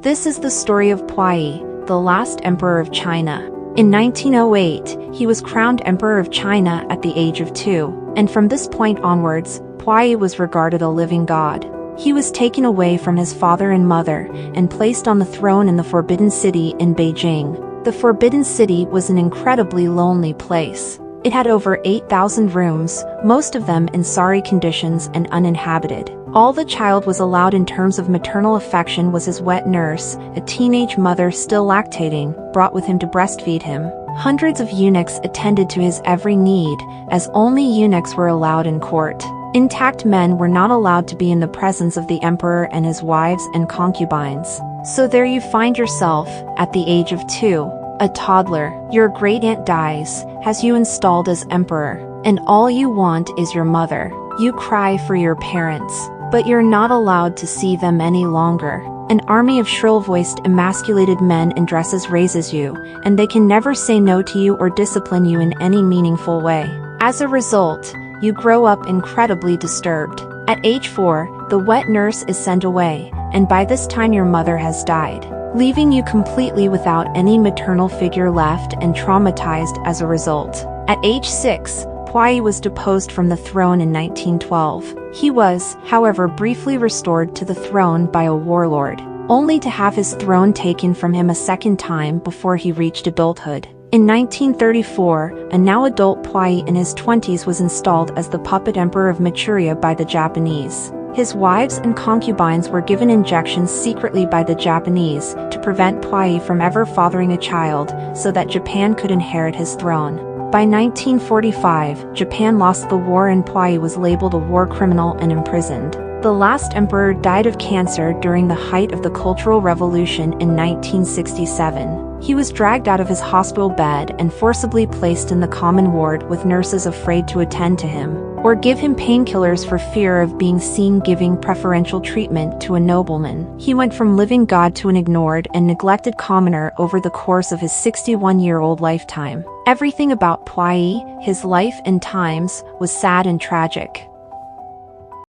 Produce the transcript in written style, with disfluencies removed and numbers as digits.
This is the story of Puyi, the last emperor of China. In 1908, he was crowned Emperor of China at the age of 2, and from this point onwards, Puyi was regarded a living god. He was taken away from his father and mother, and placed on the throne in the Forbidden City in Beijing. The Forbidden City was an incredibly lonely place. It had over 8,000 rooms, most of them in sorry conditions and uninhabited. All the child was allowed in terms of maternal affection was his wet nurse, a teenage mother still lactating, brought with him to breastfeed him. Hundreds of eunuchs attended to his every need, as only eunuchs were allowed in court. Intact men were not allowed to be in the presence of the emperor and his wives and concubines. So there you find yourself, at the age of 2, a toddler. Your great-aunt dies, has you installed as emperor, and all you want is your mother. You cry for your parents, but you're not allowed to see them any longer. An army of shrill-voiced, emasculated men in dresses raises you, and they can never say no to you or discipline you in any meaningful way. As a result, you grow up incredibly disturbed. At age 4, the wet nurse is sent away, and by this time your mother has died, leaving you completely without any maternal figure left and traumatized as a result. At age 6, Puyi was deposed from the throne in 1912. He was, however, briefly restored to the throne by a warlord, only to have his throne taken from him a second time before he reached adulthood. In 1934, a now adult Puyi in his 20s was installed as the puppet emperor of Manchuria by the Japanese. His wives and concubines were given injections secretly by the Japanese to prevent Puyi from ever fathering a child, so that Japan could inherit his throne. By 1945, Japan lost the war and Puyi was labeled a war criminal and imprisoned. The last emperor died of cancer during the height of the Cultural Revolution in 1967. He was dragged out of his hospital bed and forcibly placed in the common ward with nurses afraid to attend to him, or give him painkillers for fear of being seen giving preferential treatment to a nobleman. He went from living god to an ignored and neglected commoner over the course of his 61-year-old lifetime. Everything about Puyi, his life and times, was sad and tragic.